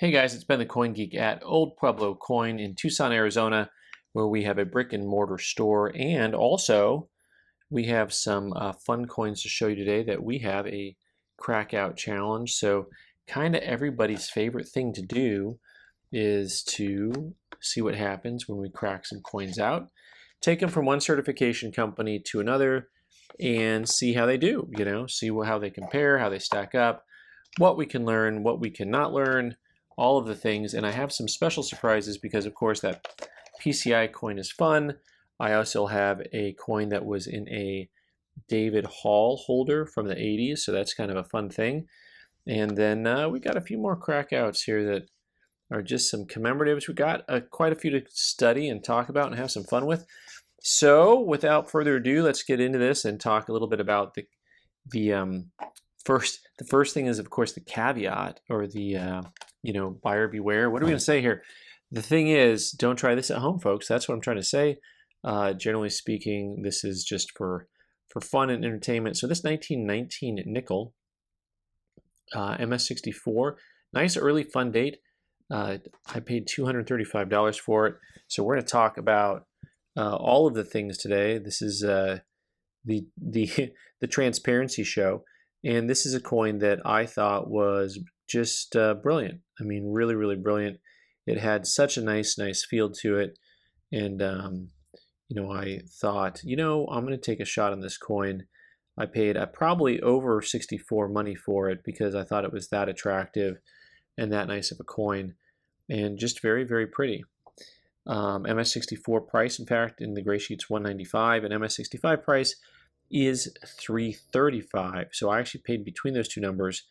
Hey guys, it's Ben the Coin Geek at Old Pueblo Coin in Tucson, Arizona, where we have a brick and mortar store, and also we have some fun coins to show you today that we have a Crackout challenge. So kind of everybody's favorite thing to do is to see what happens when we crack some coins out, take them from one certification company to another, and see how they do, see how they compare, how they stack up, what we can learn, what we cannot learn, all of the things. And I have some special surprises because, of course, that PCI coin is fun. I also have a coin that was in a David Hall holder from the 80s, so that's kind of a fun thing. And then we got a few more crackouts here that are just some commemoratives. We got quite a few to study and talk about and have some fun with. So without further ado, let's get into this and talk a little bit about the first thing is, of course, the caveat, or the buyer beware. What are we going to say here? The thing is, don't try this at home, folks. That's what I'm trying to say. Generally speaking, this is just for fun and entertainment. So this 1919 nickel, MS64, nice early fun date. I paid $235 for it. So we're going to talk about all of the things today. This is the transparency show, and this is a coin that I thought was just brilliant. I mean, really, really brilliant. It had such a nice feel to it, and I thought, I'm going to take a shot on this coin. I paid probably over 64 money for it because I thought it was that attractive and that nice of a coin, and just very, very pretty. MS64 price, in fact, in the gray sheet's $195, and MS65 price is $335. So I actually paid between those two numbers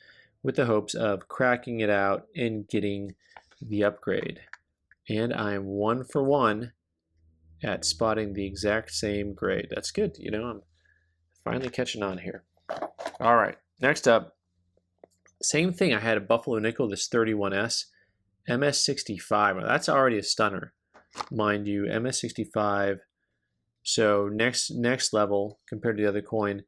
with the hopes of cracking it out and getting the upgrade. And I'm 1 for 1 at spotting the exact same grade. That's good. I'm finally catching on here. All right, next up, same thing. I had a Buffalo nickel, this 31S, MS65. Well, that's already a stunner, mind you. MS65. So next level compared to the other coin.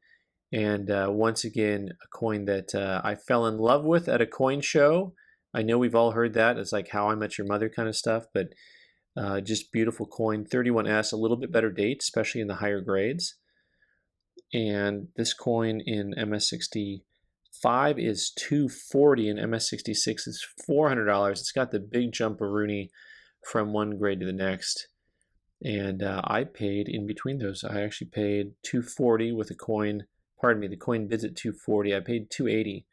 And once again, a coin that I fell in love with at a coin show. I know we've all heard that. It's like How I Met Your Mother kind of stuff, but just beautiful coin. 31S, a little bit better date, especially in the higher grades. And this coin in MS65 is $240, and MS66 is $400. It's got the big jump-a-rooney from one grade to the next. And I paid in between those. I actually paid $240 with a coin. Pardon me, the coin bids at $240. I paid $280,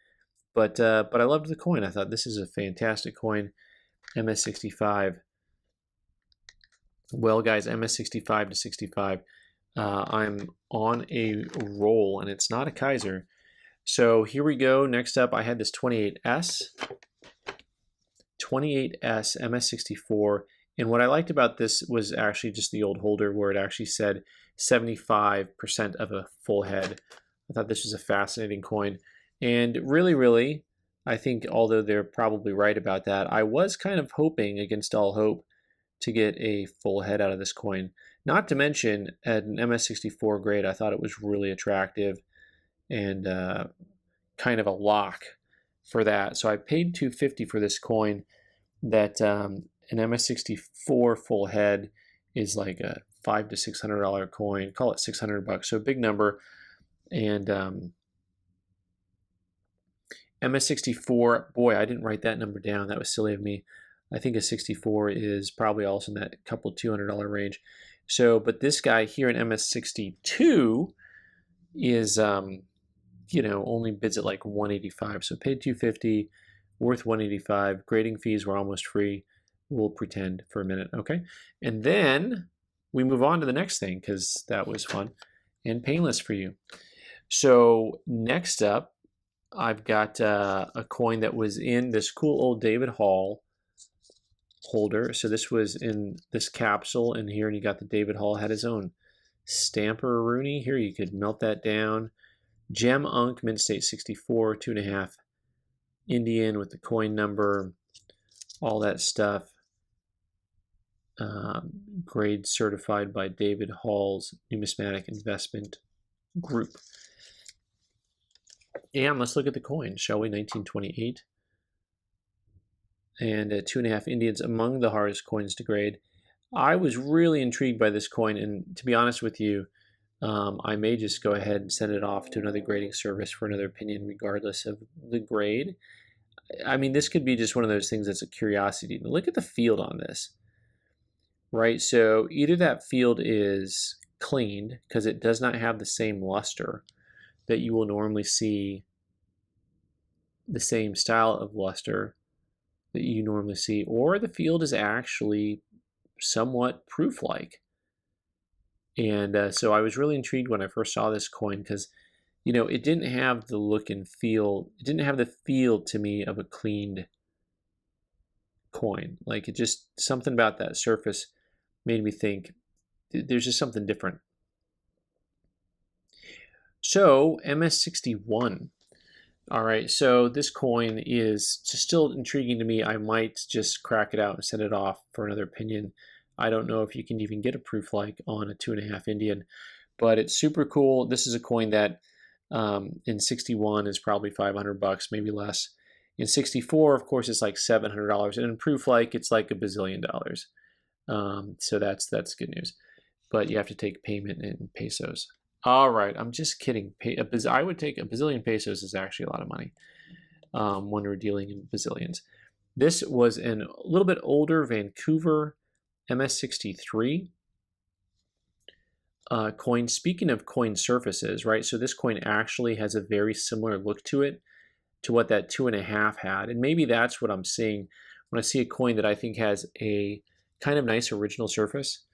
but I loved the coin. I thought this is a fantastic coin, MS65. Well, guys, MS65 to 65. I'm on a roll, and it's not a Kaiser. So here we go. Next up, I had this 28S MS64. And what I liked about this was actually just the old holder where it actually said 75% of a full head. I thought this was a fascinating coin. And really, really, I think, although they're probably right about that, I was kind of hoping against all hope to get a full head out of this coin. Not to mention, at an MS64 grade, I thought it was really attractive and kind of a lock for that. So I paid $250 for this coin that an MS64 full head is like a $500 to $600 coin. Call it $600, so a big number. And MS64, boy, I didn't write that number down. That was silly of me. I think a 64 is probably also in that couple $200 range. So, but this guy here in MS62 is, only bids at like $185. So paid $250, worth $185. Grading fees were almost free. We'll pretend for a minute, okay? And then we move on to the next thing because that was fun and painless for you. So next up, I've got a coin that was in this cool old David Hall holder. So this was in this capsule in here, and you got the David Hall had his own stamper-a-rooney. Here you could melt that down. Gem Unk, Mint State 64, 2.5 Indian with the coin number, all that stuff. Grade certified by David Hall's Numismatic Investment Group. And let's look at the coin, shall we? 1928. and 2.5 Indians among the hardest coins to grade. I was really intrigued by this coin, and to be honest with you, I may just go ahead and send it off to another grading service for another opinion regardless of the grade. I mean, this could be just one of those things that's a curiosity. Look at the field on this, right? So either that field is cleaned because it does not have the same luster that you will normally see, the same style of luster that you normally see, or the field is actually somewhat proof-like. And so I was really intrigued when I first saw this coin because, you know, it didn't have the look and feel. It didn't have the feel to me of a cleaned coin. Like, it just, something about that surface made me think there's just something different. So MS61. All right, so this coin is just still intriguing to me. I might just crack it out and send it off for another opinion. I don't know if you can even get a proof like on a 2.5 Indian, but it's super cool. This is a coin that in 61 is probably 500 bucks, maybe less. In 64, of course, it's like $700, and in proof like it's like $1 bazillion. So that's good news. But you have to take payment in pesos. All right, I'm just kidding. I would take $1 bazillion pesos is actually a lot of money when we're dealing in bazillions. This was a little bit older Vancouver MS63 coin. Speaking of coin surfaces, right? So this coin actually has a very similar look to it, to what that 2.5 had. And maybe that's what I'm seeing when I see a coin that I think has a kind of nice original surface.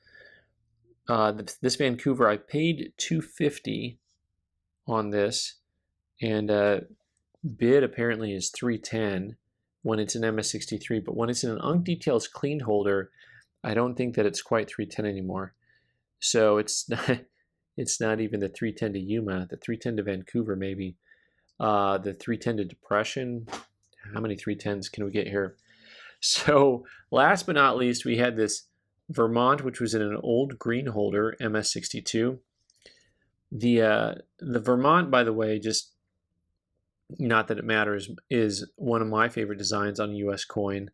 This Vancouver, I paid $250 on this, and bid apparently is $310 when it's an MS63, but when it's in an Unk Details clean holder, I don't think that it's quite $310 anymore. So it's not even the $310 to Yuma, the $310 to Vancouver maybe, the $310 to Depression. How many $310s can we get here? So last but not least, we had this Vermont, which was in an old green holder, MS62. The Vermont, by the way, just not that it matters, is one of my favorite designs on a US coin.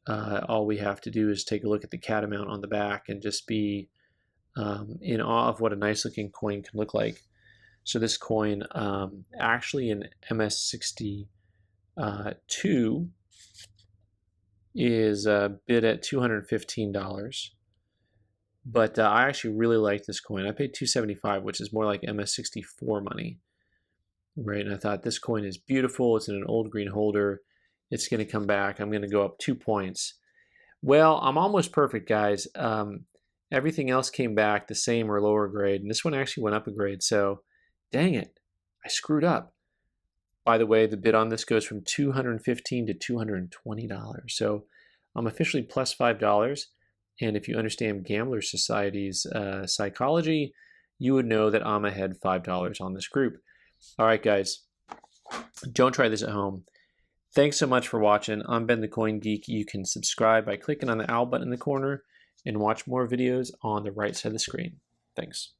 All we have to do is take a look at the catamount on the back and just be in awe of what a nice looking coin can look like. So this coin, actually in MS62, is bid at $215. But I actually really like this coin. I paid $275, which is more like MS64 money, right? And I thought this coin is beautiful. It's in an old green holder. It's going to come back. I'm going to go up 2 points. Well, I'm almost perfect, guys. Everything else came back the same or lower grade, and this one actually went up a grade. So, dang it, I screwed up. By the way, the bid on this goes from $215 to $220. So I'm officially plus $5. And if you understand Gambler Society's psychology, you would know that I'm ahead $5 on this group. All right, guys, don't try this at home. Thanks so much for watching. I'm Ben the Coin Geek. You can subscribe by clicking on the owl button in the corner and watch more videos on the right side of the screen. Thanks.